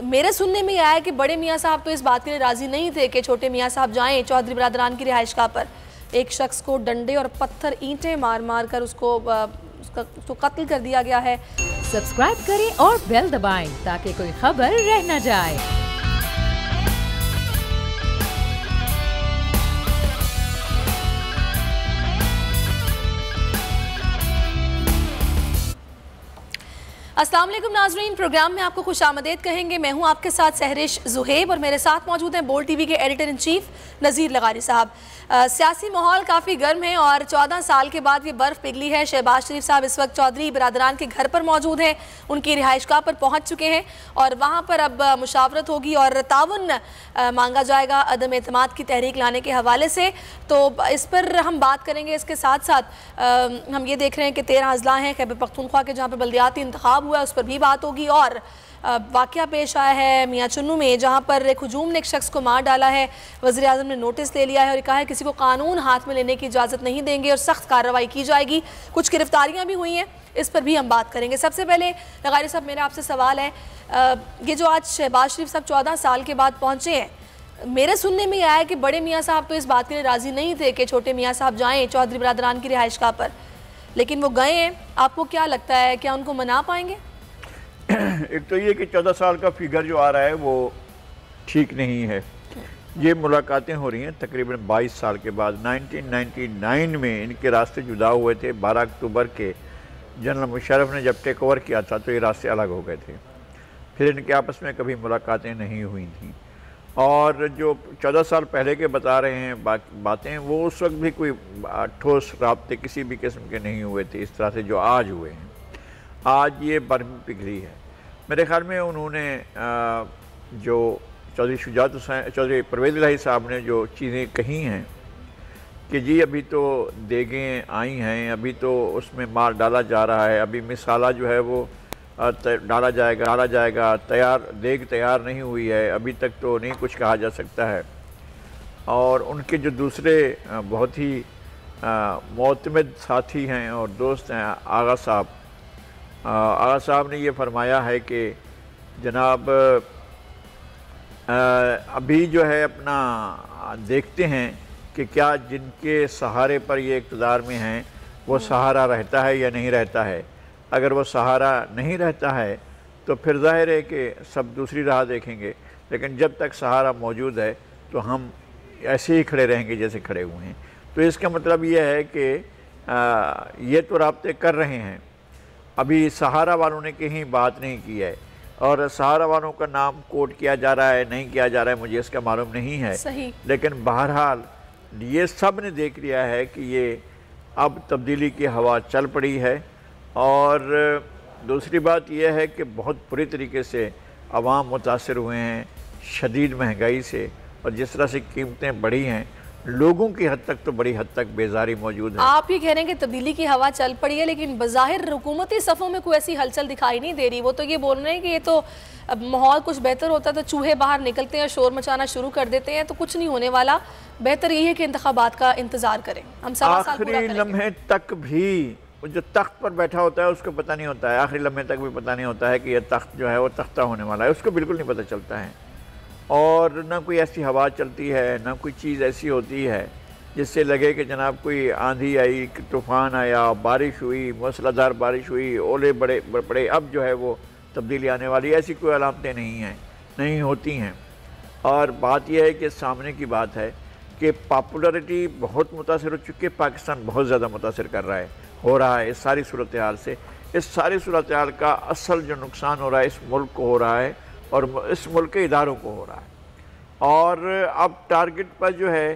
मेरे सुनने में आया कि बड़े मियाँ साहब तो इस बात के लिए राज़ी नहीं थे कि छोटे मियाँ साहब जाएं चौधरी बिरादरान की रिहाइशगाह पर। एक शख्स को डंडे और पत्थर ईंटें मार मार कर उसको कत्ल कर दिया गया है। सब्सक्राइब करें और बेल दबाएं ताकि कोई खबर रह न जाए। अस्सलाम वालेकुम नाज़रीन, प्रोग्राम में आपको खुशामदीद कहेंगे। मैं हूं आपके साथ सहरिश जुहेब और मेरे साथ मौजूद हैं बोल्ड टीवी के एडिटर इन चीफ नज़ीर लगारी साहब। सियासी माहौल काफ़ी गर्म है और 14 साल के बाद ये बर्फ़ पिघली है। शहबाज शरीफ साहब इस वक्त चौधरी बिरादरान के घर पर मौजूद हैं, उनकी रिहाइशगाह पर पहुँच चुके हैं और वहाँ पर अब मुशावरत होगी और ताउन मांगा जाएगा अदम एतमाद की तहरीक लाने के हवाले से। तो इस पर हम बात करेंगे। इसके साथ साथ हम ये देख रहे हैं कि 13 अजला हैं खैबर पख्तूनख्वा के जहाँ पर बल्दियाती इंतखाब हुआ, उस पर भी बात होगी। और वाक़या पेश आया है मियाँ चुन्नू में, जहाँ पर एक हुजूम ने एक शख्स को मार डाला है। वज़ीर आज़म ने नोटिस ले लिया है और कहा है किसी को कानून हाथ में लेने की इजाज़त नहीं देंगे और सख्त कार्रवाई की जाएगी। कुछ गिरफ्तारियाँ भी हुई हैं, इस पर भी हम बात करेंगे। सबसे पहले लगारी साहब, मेरा आपसे सवाल है, ये जो आज शहबाज शरीफ साहब 14 साल के बाद पहुँचे हैं, मेरे सुनने में आया कि बड़े मियाँ साहब तो इस बात के लिए राज़ी नहीं थे कि छोटे मियाँ साहब जाएँ चौधरी बिरादरान की रिहाइशगाह पर, लेकिन वो गए हैं। आपको क्या लगता है, क्या उनको मना पाएंगे? एक तो ये कि 14 साल का फिगर जो आ रहा है वो ठीक नहीं है। ये मुलाकातें हो रही हैं तकरीबन 22 साल के बाद। 1999 में इनके रास्ते जुदा हुए थे। 12 अक्टूबर के जनरल मुशर्रफ ने जब टेक ओवर किया था तो ये रास्ते अलग हो गए थे। फिर इनके आपस में कभी मुलाकातें नहीं हुई थी। और जो 14 साल पहले के बता रहे हैं बातें, वो उस वक्त भी कोई ठोस राब्ते किसी भी किस्म के नहीं हुए थे इस तरह से जो आज हुए हैं। आज ये बर्फ पिघली है। मेरे ख्याल में उन्होंने जो चौधरी परवेज़ इलाही साहब ने जो चीज़ें कही हैं कि जी अभी तो देगें आई हैं, अभी तो उसमें माल डाला जा रहा है, अभी मिसाला जो है वो डाला जाएगा, देग तैयार नहीं हुई है, अभी तक तो नहीं कुछ कहा जा सकता है। और उनके जो दूसरे बहुत ही मोतमद साथी हैं और दोस्त हैं आगा साहब ने ये फरमाया है कि जनाब अभी जो है अपना देखते हैं कि क्या जिनके सहारे पर ये इक़्तिदार में हैं वो सहारा रहता है या नहीं रहता है। अगर वो सहारा नहीं रहता है तो फिर ज़ाहिर है कि सब दूसरी राह देखेंगे, लेकिन जब तक सहारा मौजूद है तो हम ऐसे ही खड़े रहेंगे जैसे खड़े हुए हैं। तो इसका मतलब ये है कि ये तो राब्ते कर रहे हैं, अभी सहारा वालों ने कहीं बात नहीं की है और सहारा वालों का नाम कोट किया जा रहा है, नहीं किया जा रहा है, मुझे इसका मालूम नहीं है। सही। लेकिन बहरहाल ये सब ने देख लिया है कि ये अब तब्दीली की हवा चल पड़ी है। और दूसरी बात यह है कि बहुत बुरी तरीके से अवाम मुतासर हुए हैं शदीद महंगाई से, और जिस तरह से कीमतें बढ़ी हैं लोगों की हद तक तो बड़ी हद तक बेजारी मौजूद है। आप ही कह रहे हैं कि तब्दीली की हवा चल पड़ी है, लेकिन बज़ाहिर हुकूमती सफ़ों में कोई ऐसी हलचल दिखाई नहीं दे रही। वो तो ये बोल रहे हैं कि ये तो अब माहौल कुछ बेहतर होता है तो चूहे बाहर निकलते हैं, शोर मचाना शुरू कर देते हैं, तो कुछ नहीं होने वाला। बेहतर यही है कि इंतखाबात का इंतज़ार करें। हम आखिरी लम्हे तक भी जो तख्त पर बैठा होता है उसको पता नहीं होता है, आखिरी लम्हे तक भी पता नहीं होता है कि यह तख्त जो है वो तख्ता होने वाला है, उसको बिल्कुल नहीं पता चलता है। और ना कोई ऐसी हवा चलती है, ना कोई चीज़ ऐसी होती है जिससे लगे कि जनाब कोई आंधी आई, तूफ़ान आया, बारिश हुई, मूसलाधार बारिश हुई, ओले बड़े पड़े, अब जो है वो तब्दीली आने वाली, ऐसी कोई अलामतें नहीं हैं, नहीं होती हैं। और बात यह है कि सामने की बात है कि पॉपुलरिटी बहुत मुतासर हो चुकी है, पाकिस्तान बहुत ज़्यादा मुतासर कर रहा है, हो रहा है इस सारी सूरत हाल से। इस सारी सूरत हाल का असल जो नुकसान हो रहा है इस मुल्क को हो रहा है और इस मुल्क के इदारों को हो रहा है। और अब टारगेट पर जो है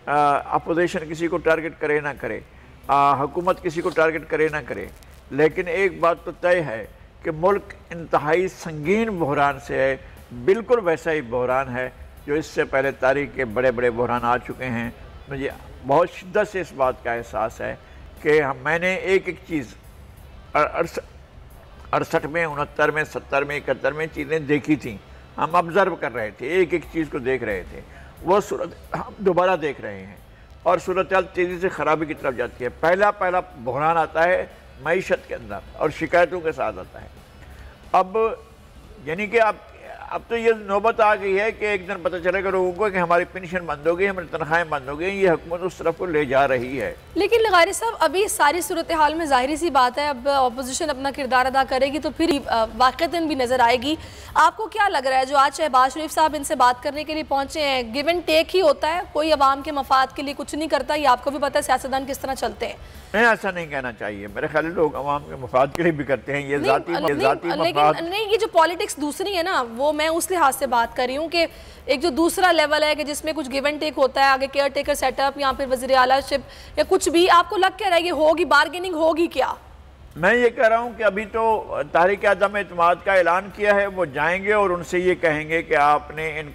अपोजिशन किसी को टारगेट करे ना करे, हुकूमत किसी को टारगेट करे ना करे, लेकिन एक बात तो तय है कि मुल्क इंतहाई संगीन बहरान से है, बिल्कुल वैसा ही बहरान है जो इससे पहले तारीख के बड़े बड़े बहरान आ चुके हैं। मुझे बहुत शिद्दत से इस बात का एहसास है कि मैंने एक चीज़ 68 में, 69 में, 70 में, 71 में चीज़ें देखी थी, हम ऑब्ज़र्व कर रहे थे, एक चीज़ को देख रहे थे, वो सूरत हम दोबारा देख रहे हैं और सूरत हाल तेज़ी से ख़राबी की तरफ जाती है। पहला बहरान आता है मईशत के अंदर और शिकायतों के साथ आता है। अब यानी कि आप अब तो ये नौबत आ गई है कि एक दिन पता चलेगा लोगों को कि हमारी पेंशन बंद हो गई, हमारी तनख्वाहें बंद हो गई। ये हुकूमत उस तरफ को ले जा रही है। लेकिन लगारी साहब, अभी सारी सूरत हाल में जाहिर सी बात है, अब अपोजिशन अपना किरदार अदा करेगी तो फिर वाक़तन भी नज़र आएगी। आपको क्या लग रहा है, जो आज शहबाज शरीफ साहब इनसे बात करने के लिए पहुँचे हैं, गिव एंड टेक ही होता है, कोई अवाम के मफाद के लिए कुछ नहीं करता? ये आपको भी पता है सियासतदान किस तरह चलते हैं। नहीं, ऐसा नहीं कहना चाहिए। मेरे ख्याल लोग अवाम के मफाद के लिए भी करते हैं। ये जाती लेकिन नहीं, ये जो पॉलिटिक्स दूसरी है ना, वो मैं उस लिहाज से बात कर रही हूँ कि एक जो दूसरा लेवल है कि जिसमें कुछ गिव एंड टेक होता है, आगे केयर टेकर सेटअप या फिर वज़ीर आलाशिप या कुछ भी, आपको लग क्या रहा है, ये होगी बार्गेनिंग होगी क्या? मैं ये कह रहा हूँ कि अभी तो तहरीक अदम एतमाद का ऐलान किया है, वो जाएंगे और उनसे ये कहेंगे कि आपने इन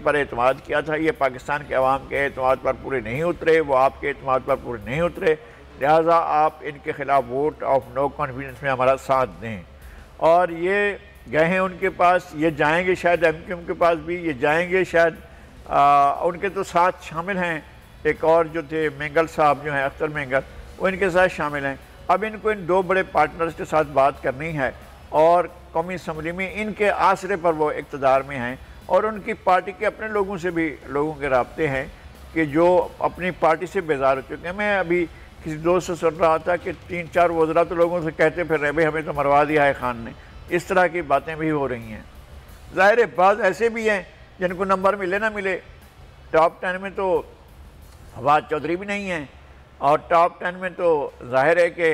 पर एतमाद किया था, ये पाकिस्तान के अवाम के एतमाद पर पूरे नहीं उतरे, वो आपके एतमाद पर पूरे नहीं उतरे, लिहाजा आप इनके ख़िलाफ़ वोट ऑफ नो कॉन्फिडेंस में हमारा साथ दें। और ये गए हैं उनके पास, ये जाएंगे शायद MQM के पास भी, ये जाएंगे शायद उनके तो साथ शामिल हैं एक और जो थे मेंगल साहब जो हैं, अख्तर मेंगल, वो इनके साथ शामिल हैं। अब इनको इन दो बड़े पार्टनर्स के साथ बात करनी है और कौमी असम्बली में इनके आसरे पर वो इक़्तिदार में हैं और उनकी पार्टी के अपने लोगों से भी लोगों के राब्ते हैं कि जो अपनी पार्टी से बेजार हो चुके हैं। मैं अभी किसी दोस्त से सुन रहा था कि 3-4 वज़रा तो लोगों से कहते फिर रहे भाई हमें तो मरवा दिया है खान ने। इस तरह की बातें भी हो रही हैं। ज़ाहिर है बाज़ ऐसे भी हैं जिनको नंबर मिले ना मिले। टॉप 10 में तो फवाद चौधरी भी नहीं है और टॉप 10 में तो ज़ाहिर है कि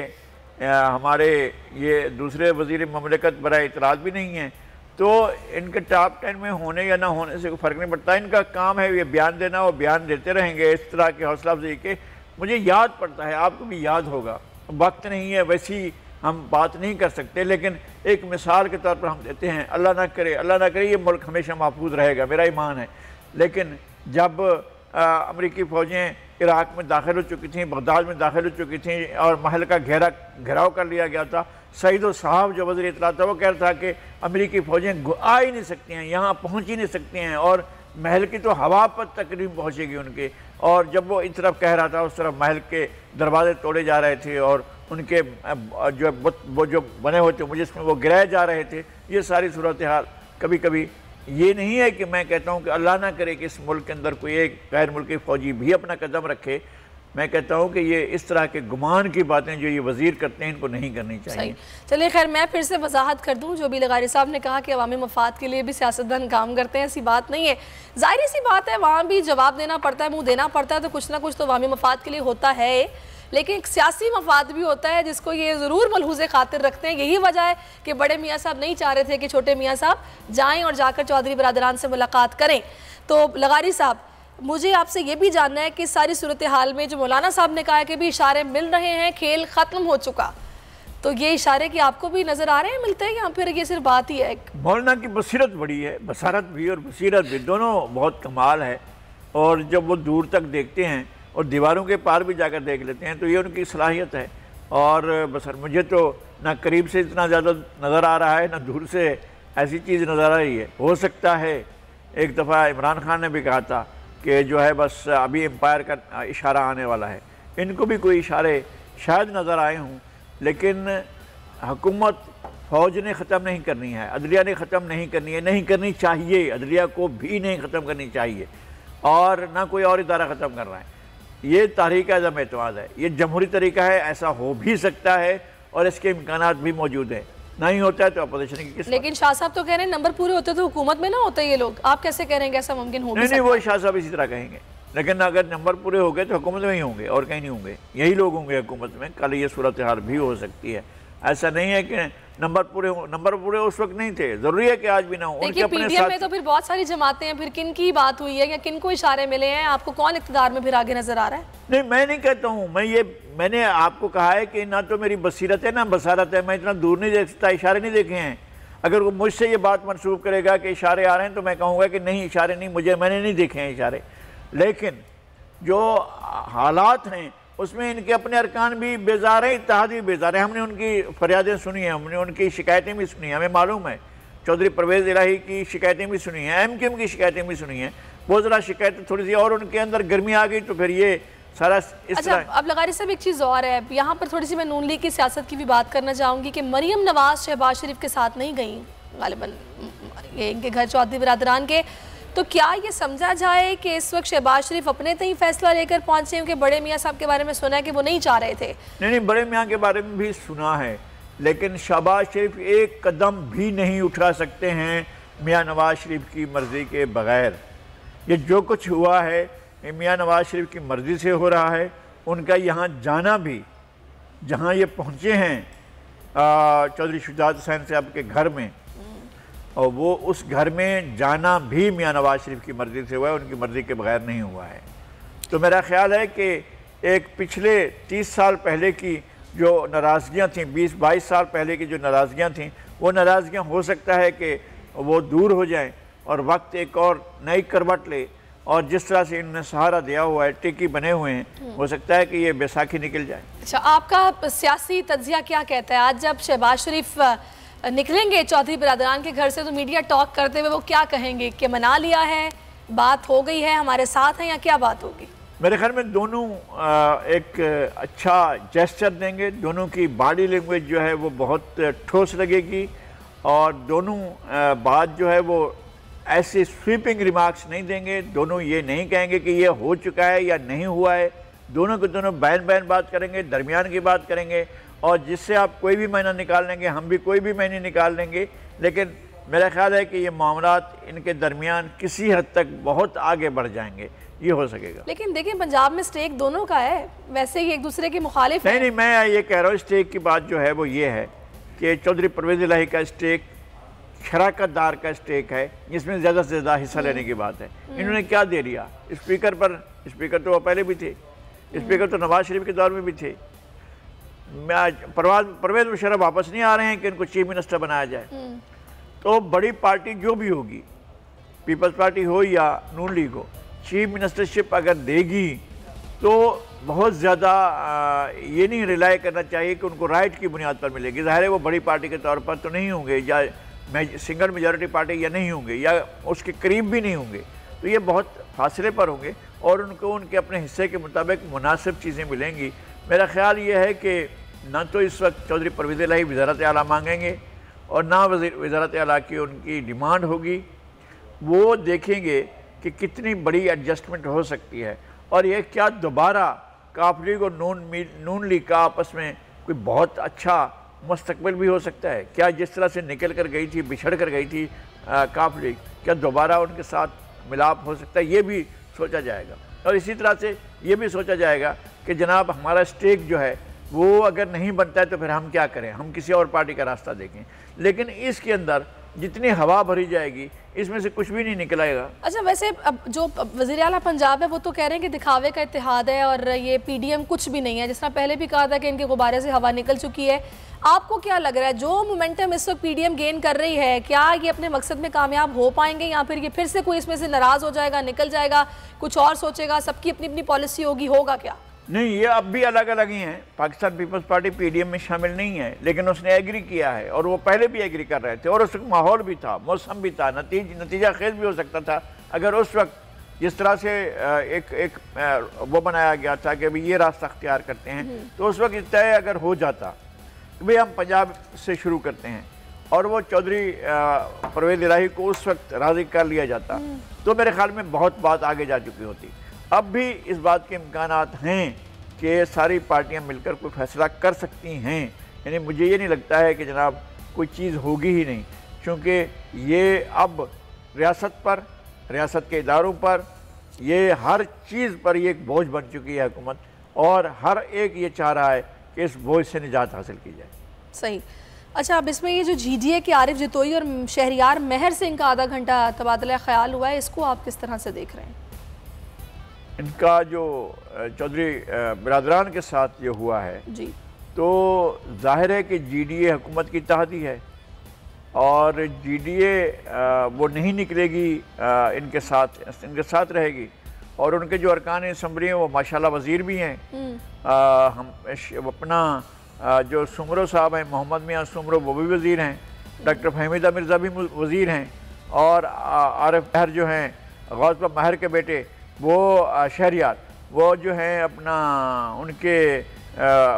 हमारे ये दूसरे वज़ीर ममलिकत बराए इतराज़ भी नहीं हैं। तो इनके टॉप 10 में होने या ना होने से कोई फ़र्क नहीं पड़ता। इनका काम है ये बयान देना, वो बयान देते रहेंगे इस तरह के हौसला अफजाई के। मुझे याद पड़ता है, आपको भी याद होगा, वक्त नहीं है वैसी हम बात नहीं कर सकते, लेकिन एक मिसाल के तौर पर हम देते हैं, अल्लाह ना करे ये मुल्क हमेशा महफूज रहेगा, मेरा ईमान है। लेकिन जब अमरीकी फ़ौजें इराक़ में दाखिल हो चुकी थी, बगदाद में दाखिल हो चुकी थी और महल का घेराव कर लिया गया था, सईद साहब जो वज़ीर इत्तला था वो कह रहा था कि अमरीकी फ़ौजें आ ही नहीं सकती हैं, यहाँ पहुँच ही नहीं सकती हैं और महल की तो हवा पर तकरीब पहुँचेगी उनके। और जब वो इस तरफ कह रहा था उस तरफ महल के दरवाजे तोड़े जा रहे थे और उनके जो बने हुए थे मुझे इसमें वो गिराए जा रहे थे। ये सारी सूरत हाल कभी कभी ये नहीं है कि मैं कहता हूँ कि अल्लाह ना करे कि इस मुल्क के अंदर कोई एक गैर मुल्की फ़ौजी भी अपना कदम रखे। मैं कहता हूँ कि ये इस तरह के गुमान की बातें जो ये वज़ीर करते हैं इनको नहीं करनी चाहिए। चलिए खैर, मैं फिर से वजाहत कर दूँ, जो भी लगारी साहब ने कहा कि अवामी मफाद के लिए भी सियासतदान काम करते हैं, ऐसी बात नहीं है। ज़ाहिर सी बात है वहाँ भी जवाब देना पड़ता है, मुँह देना पड़ता है, तो कुछ ना कुछ तो अवामी मफाद के लिए होता है। लेकिन एक सियासी मफाद भी होता है जिसको ये ज़रूर मलहूज़े खातिर रखते हैं। यही वजह है कि बड़े मियाँ साहब नहीं चाह रहे थे कि छोटे मियाँ साहब जाएँ और जाकर चौधरी बरादरान से मुलाकात करें। तो लगारी साहब, मुझे आपसे ये भी जानना है कि सारी सूरत हाल में जो मौलाना साहब ने कहा है कि भी इशारे मिल रहे हैं, खेल ख़त्म हो चुका, तो ये इशारे कि आपको भी नज़र आ रहे हैं, मिलते हैं, या फिर ये सिर्फ बात ही है? मौलाना की बसीरत बड़ी है, बसारत भी और बसीरत भी, दोनों बहुत कमाल है। और जब वो दूर तक देखते हैं और दीवारों के पार भी जाकर देख लेते हैं तो ये उनकी सलाहियत है। और बसर मुझे तो ना करीब से इतना ज़्यादा नज़र आ रहा है ना दूर से ऐसी चीज़ नज़र आ रही है। हो सकता है एक दफ़ा इमरान खान ने भी कहा था कि जो है बस अभी एम्पायर का इशारा आने वाला है। इनको भी कोई इशारे शायद नज़र आए हों, लेकिन हुकूमत फ़ौज ने ख़त्म नहीं करनी है, अदलिया ने ख़त्म नहीं करनी है, नहीं करनी चाहिए, अदलिया को भी नहीं ख़त्म करनी चाहिए और ना कोई और इदारा ख़त्म कर रहा है। ये तहरीक अदम एतमाद है, ये जमहूरी तरीका है, ऐसा हो भी सकता है और इसके इम्कानात भी मौजूद हैं। नहीं होता है तो अपोजिशन की किस। लेकिन शाह साहब तो कह रहे हैं नंबर पूरे होते तो हुकूमत में ना होते ये लोग, आप कैसे कह रहे हैं कि ऐसा मुमकिन हो? नहीं, वो शाह साहब इसी तरह कहेंगे, लेकिन अगर नंबर पूरे हो गए तो हुकूमत में ही होंगे और कहीं नहीं होंगे, यही लोग होंगे हुकूमत में। कल ये सूरत हाल भी हो सकती है, ऐसा नहीं है कि नंबर पूरे उस वक्त नहीं थे, जरूरी है कि आज भी ना हो। देखिए पीडीएम में तो फिर बहुत सारी जमातें हैं, फिर किन की बात हुई है या किन को इशारे मिले हैं, आपको कौन इक़्तिदार में फिर आगे नजर आ रहा है? नहीं, मैं नहीं कहता हूँ, मैंने आपको कहा है कि ना तो मेरी बसीरत है ना बसारत है, मैं इतना दूर नहीं देख सकता, इशारे नहीं देखे हैं। अगर वो मुझसे ये बात मनसूब करेगा कि इशारे आ रहे हैं तो मैं कहूँगा कि नहीं, इशारे नहीं, मैंने नहीं देखे हैं इशारे। लेकिन जो हालात हैं उसमें इनके अपने अरकान भी बेजार हैं, इत्तेहाद भी बेजार है। हमने उनकी फरियादें सुनी हैं, हमने उनकी शिकायतें भी सुनी हैं, हमें मालूम है चौधरी परवेज़ इलाही की शिकायतें भी सुनी हैं, MQM की शिकायतें भी सुनी हैं। वो ज़रा शिकायतें थोड़ी सी और उनके अंदर गर्मी आ गई तो फिर ये सारा इस अच्छा, अब लगारी साहब एक चीज़ और है यहाँ पर, थोड़ी सी मैं नून लीग की सियासत की भी बात करना चाहूँगी कि मरीम नवाज़ शहबाज शरीफ के साथ नहीं गई गालिबन ये इनके घर चौधरी बिरादरान के, तो क्या ये समझा जाए कि इस वक्त शहबाज शरीफ अपने तय फैसला लेकर पहुंचे हैं कि बड़े मियाँ साहब के बारे में सुना है कि वो नहीं चाह रहे थे? नहीं, बड़े मियाँ के बारे में भी सुना है, लेकिन शहबाज शरीफ एक कदम भी नहीं उठा सकते हैं मियाँ नवाज शरीफ की मर्ज़ी के बग़ैर। ये जो कुछ हुआ है ये मियाँ नवाज शरीफ की मर्ज़ी से हो रहा है। उनका यहाँ जाना भी, जहाँ ये पहुँचे हैं चौधरी शुजात हुसैन साहब के घर में, और वो उस घर में जाना भी मियाँ नवाज शरीफ की मर्ज़ी से हुआ है, उनकी मर्ज़ी के बगैर नहीं हुआ है। तो मेरा ख्याल है कि एक पिछले 30 साल पहले की जो नाराज़गियाँ थीं, 20-22 साल पहले की जो नाराज़गियाँ थीं, वो नाराज़गियाँ हो सकता है कि वो दूर हो जाएं और वक्त एक और नई करवट ले, और जिस तरह से इन्होंने सहारा दिया हुआ है, टिकी बने हुए हैं, हो सकता है कि ये बैसाखी निकल जाए। अच्छा, आपका सियासी तज्जिया क्या कहता है? आज जब शहबाज शरीफ निकलेंगे चौधरी बिरादरान के घर से तो मीडिया टॉक करते हुए वो क्या कहेंगे कि मना लिया है, बात हो गई है, हमारे साथ हैं, या क्या बात होगी? मेरे ख्याल में दोनों एक अच्छा जेस्चर देंगे, दोनों की बॉडी लैंग्वेज जो है वो बहुत ठोस लगेगी, और दोनों बात जो है वो ऐसे स्वीपिंग रिमार्क्स नहीं देंगे। दोनों ये नहीं कहेंगे कि ये हो चुका है या नहीं हुआ है। दोनों के दोनों बैन बात करेंगे, दरमियान की बात करेंगे, और जिससे आप कोई भी महीना निकाल लेंगे, हम भी कोई भी महीने निकाल लेंगे। लेकिन मेरा ख्याल है कि ये मामलात इनके दरमियान किसी हद तक बहुत आगे बढ़ जाएंगे, ये हो सकेगा। लेकिन देखिए पंजाब में स्टेक दोनों का है, वैसे ही एक दूसरे के मुखालिफ नहीं, मैं ये कह रहा हूँ, स्टेक की बात जो है वो ये है कि चौधरी परवेज़ इलाही का स्टेक शराकत दार का स्टेक है, जिसमें ज़्यादा से ज़्यादा हिस्सा लेने की बात है। इन्होंने क्या दे दिया स्पीकर पर? स्पीकर तो वो पहले भी थे, स्पीकर तो नवाज शरीफ के दौर में भी थे। परवेज़ मुशर्रफ वापस नहीं आ रहे हैं कि इनको चीफ मिनिस्टर बनाया जाए। तो बड़ी पार्टी जो भी होगी, पीपल्स पार्टी हो या नून लीग हो, चीफ मिनिस्टरशिप अगर देगी तो बहुत ज़्यादा ये नहीं रिलाई करना चाहिए कि उनको राइट की बुनियाद पर मिलेगी। ज़ाहिर है वो बड़ी पार्टी के तौर पर तो नहीं होंगे, या सिंगल मेजॉरिटी पार्टी या नहीं होंगे, या उसके करीब भी नहीं होंगे, तो ये बहुत फासले पर होंगे और उनको उनके अपने हिस्से के मुताबिक मुनासिब चीज़ें मिलेंगी। मेरा ख्याल ये है कि ना तो इस वक्त चौधरी परवेज़ इलाही वज़ारत आला मांगेंगे और ना वज़ारत आला की उनकी डिमांड होगी। वो देखेंगे कि कितनी बड़ी एडजस्टमेंट हो सकती है, और ये क्या दोबारा काफ लीग और नून लीग का आपस में कोई बहुत अच्छा मुस्तकबिल भी हो सकता है? क्या जिस तरह से निकल कर गई थी, बिछड़ कर गई थी काफ लीग, क्या दोबारा उनके साथ मिलाप हो सकता है? ये भी सोचा जाएगा। और इसी तरह से ये भी सोचा जाएगा कि जनाब हमारा स्टेक जो है वो अगर नहीं बनता है तो फिर हम क्या करें, हम किसी और पार्टी का रास्ता देखें। लेकिन इसके अंदर जितनी हवा भरी जाएगी इसमें से कुछ भी नहीं निकलेगा। अच्छा, वैसे अब जो वज़ीर आला पंजाब है वो तो कह रहे हैं कि दिखावे का इत्तेहाद है और ये पीडीएम कुछ भी नहीं है, जिस तरह पहले भी कहा था कि इनके गुब्बारे से हवा निकल चुकी है। आपको क्या लग रहा है, जो मोमेंटम इस वक्त पीडीएम गेन कर रही है, क्या ये अपने मकसद में कामयाब हो पाएंगे, या फिर ये फिर से कोई इसमें से नाराज़ हो जाएगा, निकल जाएगा, कुछ और सोचेगा, सबकी अपनी अपनी पॉलिसी होगी, होगा क्या? नहीं, ये अब भी अलग अलग ही हैं। पाकिस्तान पीपल्स पार्टी पीडीएम में शामिल नहीं है, लेकिन उसने एग्री किया है, और वो पहले भी एग्री कर रहे थे, और उस वक्त माहौल भी था, मौसम भी था, नतीजा खेज भी हो सकता था। अगर उस वक्त जिस तरह से एक वो बनाया गया था कि अभी ये रास्ता अख्तियार करते हैं, तो उस वक्त तय अगर हो जाता कि भाई हम पंजाब से शुरू करते हैं, और वो चौधरी परवेज़ इलाही को उस वक्त राज़ी कर लिया जाता, तो मेरे ख्याल में बहुत बात आगे जा चुकी होती। अब भी इस बात के इम्कानात हैं कि सारी पार्टियां मिलकर कोई फैसला कर सकती हैं। यानी मुझे ये नहीं लगता है कि जनाब कोई चीज़ होगी ही नहीं, क्योंकि ये अब रियासत पर, रियासत के इदारों पर, ये हर चीज़ पर ये एक बोझ बन चुकी है हुकूमत, और हर एक ये चाह रहा है कि इस बोझ से निजात हासिल की जाए। सही। अच्छा, अब इसमें ये जो जीडीए के आरिफ जितोई और शहरियार महर सिंह का आधा घंटा तबादला ख्याल हुआ है, इसको आप किस तरह से देख रहे हैं? इनका जो चौधरी बिरादरान के साथ ये हुआ है जी, तो जाहिर है कि जीडीए हुकूमत की इत्तेहादी है, और जीडीए वो नहीं निकलेगी, इनके साथ रहेगी, और उनके जो अरकान असम्बली हैं वो माशाल्लाह वज़ीर भी हैं। हम अपना जो सुमरो साहब हैं, मोहम्मद मियाँ सुमरो, वो भी वज़ीर हैं, डॉक्टर फहमीदा मिर्ज़ा भी वज़ीर हैं, और आरिफ महर जो हैं, गौस महर के बेटे, वो शहरियार, वो जो हैं अपना उनके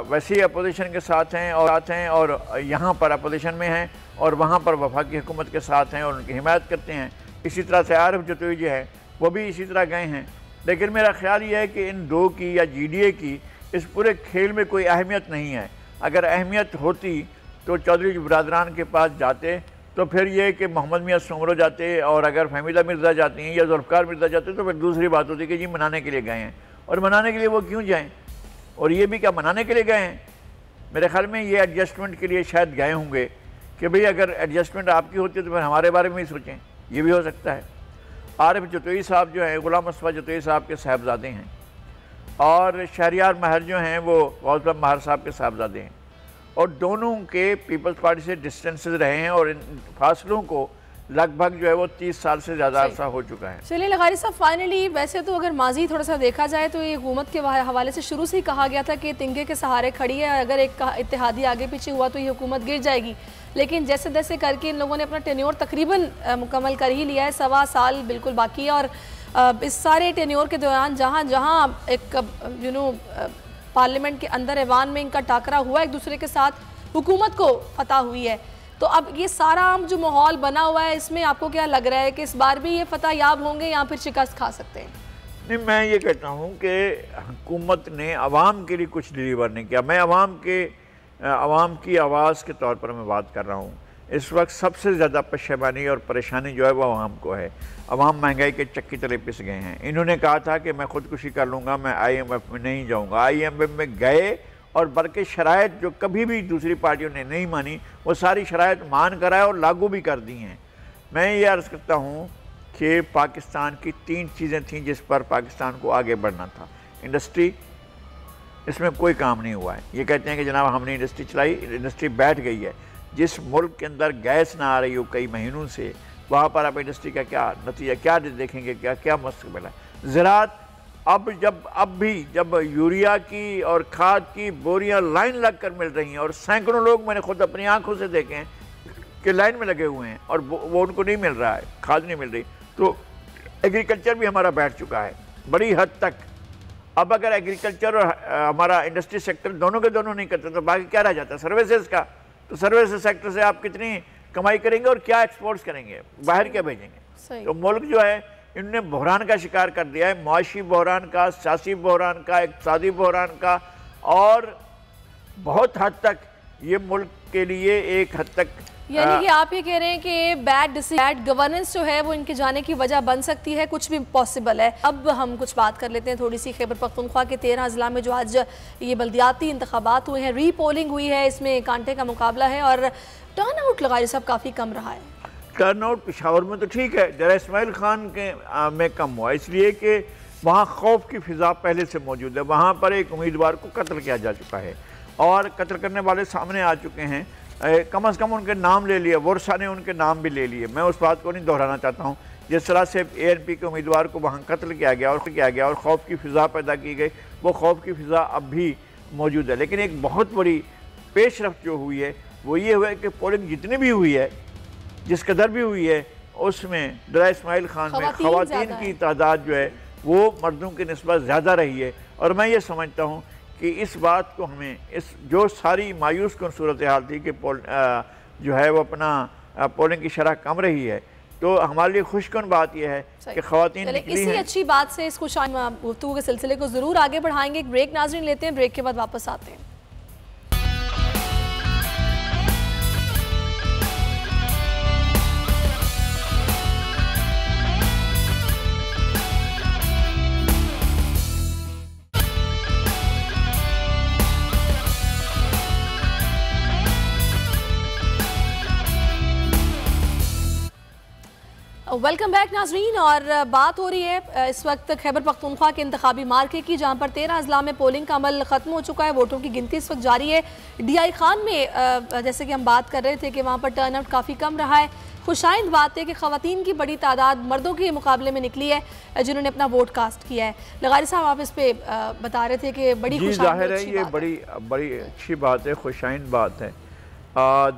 वैसी अपोजिशन के साथ हैं और यहाँ पर अपोजिशन में हैं, और वहाँ पर वफाकी हुकूमत के साथ हैं और उनकी हिमायत करते हैं। इसी तरह से आरिफ जतोई जो है वो भी इसी तरह गए हैं। लेकिन मेरा ख्याल ये है कि इन दो की या GDA की इस पूरे खेल में कोई अहमियत नहीं है। अगर अहमियत होती तो चौधरी बरादरान के पास जाते, तो फिर ये कि मोहम्मद मियाँ सोमरो जाते, और अगर फहमीदा मिर्ज़ा जाती हैं या जुल्फ़िकार मिर्ज़ा जाते तो फिर दूसरी बात होती कि जी मनाने के लिए गए हैं। और मनाने के लिए वो क्यों जाएँ? और ये भी क्या मनाने के लिए गए हैं? मेरे ख्याल में ये एडजस्टमेंट के लिए शायद गए होंगे कि भाई अगर एडजस्टमेंट आपकी होती है तो फिर हमारे बारे में ही सोचें, ये भी हो सकता है। आरिफ जतोई साहब जो हैं गुलाम मुस्तफ़ा जतोई साहब के साहबजादे हैं, और शहरियार महर जो हैं वो गौस महर साहब के साहबजादे हैं, और दोनों के पीपल्स पार्टी से डिस्टेंसेस रहे हैं, और इन फासलों को लगभग जो है वो 30 साल से ज़्यादा अरसा हो चुका है। चलिए लगारी साहब, फाइनली वैसे तो अगर माजी थोड़ा सा देखा जाए तो ये हुकूमत के हवाले से शुरू से ही कहा गया था कि तिंगे के सहारे खड़ी है, अगर एक इत्तेहादी आगे पीछे हुआ तो ये हुकूमत गिर जाएगी। लेकिन जैसे जैसे करके इन लोगों ने अपना टेन्योर तकरीबन मुकम्मल कर ही लिया है, 1.25 साल बिल्कुल बाकी है, और इस सारे टेन्योर के दौरान जहाँ जहाँ एक पार्लियामेंट के अंदर ऐवान में इनका टाकरा हुआ एक दूसरे के साथ, हुकूमत को फतह हुई है। तो अब ये सारा जो माहौल बना हुआ है, इसमें आपको क्या लग रहा है कि इस बार भी ये फतह याब होंगे या फिर शिकस्त खा सकते हैं? नहीं, मैं ये कहता हूँ कि हुकूमत ने आवाम के लिए कुछ डिलीवर नहीं किया। मैं आवाम की आवाज़ के तौर पर मैं बात कर रहा हूँ। इस वक्त सबसे ज़्यादा परेशानी और परेशानी जो है वो आवाम को है। आवाम महंगाई के चक्की तले पिस गए हैं। इन्होंने कहा था कि मैं ख़ुदकुशी कर लूँगा, मैं IMF में नहीं जाऊँगा। IMF में गए, और बल्कि शराइत जो कभी भी दूसरी पार्टियों ने नहीं मानी वो सारी शराइत मान कर आए और लागू भी कर दी हैं। मैं ये अर्ज़ करता हूँ कि पाकिस्तान की 3 चीज़ें थीं जिस पर पाकिस्तान को आगे बढ़ना था। इंडस्ट्री, इसमें कोई काम नहीं हुआ है। ये कहते हैं कि जनाब हमने इंडस्ट्री चलाई, इंडस्ट्री बैठ गई है। जिस मुल्क के अंदर गैस ना आ रही हो कई महीनों से, वहाँ पर आप इंडस्ट्री का क्या नतीजा क्या देखेंगे, क्या क्या मुस्तकबिल है। ज़राअत अब जब यूरिया की और खाद की बोरियां लाइन लग कर मिल रही हैं, और सैकड़ों लोग मैंने खुद अपनी आंखों से देखे हैं कि लाइन में लगे हुए हैं और वो उनको नहीं मिल रहा है, खाद नहीं मिल रही, तो एग्रीकल्चर भी हमारा बैठ चुका है बड़ी हद तक। अब अगर एग्रीकल्चर और हमारा इंडस्ट्री सेक्टर दोनों के दोनों नहीं करते तो बाकी क्या रह जाता है? सर्विसेज का। तो सर्विसेज सेक्टर से आप कितनी कमाई करेंगे और क्या एक्सपोर्ट्स करेंगे, बाहर क्या भेजेंगे? तो मुल्क जो है इनने बहरान का शिकार कर दिया है, मुआशी बहरान का, सियासी बहरान का, इक़्तिसादी बहरान का, और बहुत हद तक ये मुल्क के लिए एक हद तक यानी कि आप ये कह रहे हैं कि बैड गवर्नेंस जो है वो इनके जाने की वजह बन सकती है, कुछ भी पॉसिबल है। अब हम कुछ बात कर लेते हैं थोड़ी सी खैबर पख्तूनख्वा के 13 अजला में जो आज ये बल्दियाती इंतखाबात हुए हैं, रीपोलिंग हुई है, इसमें कांटे का मुकाबला है और टर्न आउट लगाई साहब काफ़ी कम रहा है। टर्न आउट पेशावर में तो ठीक है, जरा इस्माइल खान के में कम हुआ, इसलिए कि वहाँ खौफ की फ़िज़ा पहले से मौजूद है। वहाँ पर एक उम्मीदवार को कत्ल किया जा चुका है और कत्ल करने वाले सामने आ चुके हैं। कम से कम उनके नाम ले लिए, वर्षा ने उनके नाम भी ले लिए। मैं उस बात को नहीं दोहराना चाहता हूँ। जिस तरह से ANP के उम्मीदवार को वहाँ कत्ल किया गया और खौफ की फ़िज़ा पैदा की गई, वो खौफ की फ़िज़ा अब भी मौजूद है। लेकिन एक बहुत बड़ी पेशरफ्त जो हुई है वो ये हुआ है कि पोलिंग जितनी भी हुई है, जिस कदर भी हुई है, उसमें डरा इस्माइल खान में ख़वातीन की तादाद जो है वो मर्दों की निस्बत ज़्यादा रही है। और मैं ये समझता हूँ कि इस बात को हमें, इस जो सारी मायूस कन सूरत हाल थी कि जो है वो अपना पोलिंग की शरह कम रही है, तो हमारे लिए खुशकुन बात यह है कि ख़वातीन इसी अच्छी बात से इस गुफ्तगू के सिलसिले को ज़रूर आगे बढ़ाएंगे। एक ब्रेक नाज़रीन लेते हैं, ब्रेक के बाद वापस आते हैं। वेलकम बैक नाजरीन, और बात हो रही है इस वक्त खैबर पख्तूनख्वा के इंतखाबी मार्के की, जहां पर 13 अजला में पोलिंग का अमल ख़त्म हो चुका है। वोटों की गिनती इस वक्त जारी है। DI खान में जैसे कि हम बात कर रहे थे कि वहां पर टर्न आउट काफ़ी कम रहा है। खुशाइंद बात है कि ख़वातीन की बड़ी तादाद मर्दों के मुकाबले में निकली है जिन्होंने अपना वोट कास्ट किया है। लगारी साहब, आप इस पर बता रहे थे कि बड़ी ज़ाहिर है ये बड़ी अच्छी बात है, खुशाइंद बात है।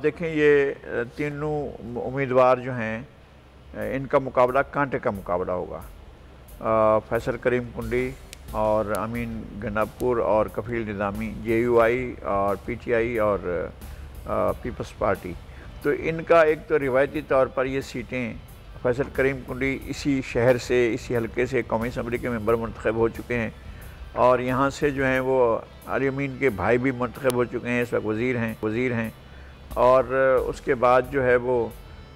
देखें, ये तीनों उम्मीदवार जो हैं इनका मुकाबला कांटे का मुकाबला होगा। फैसल करीम कुंडी और अमीन गन्नापुर और कफील निज़ामी, JUI और PTI और पीपल्स पार्टी। तो इनका एक तो रिवायती तौर पर ये सीटें फैसल करीम कुंडी इसी शहर से, इसी हलके से कौमी असम्बली के मेंबर मुंतखब हो चुके हैं और यहाँ से जो हैं वो अली अमीन के भाई भी मुंतखब हो चुके हैं, इस वक्त वज़ीर हैं और उसके बाद जो है वो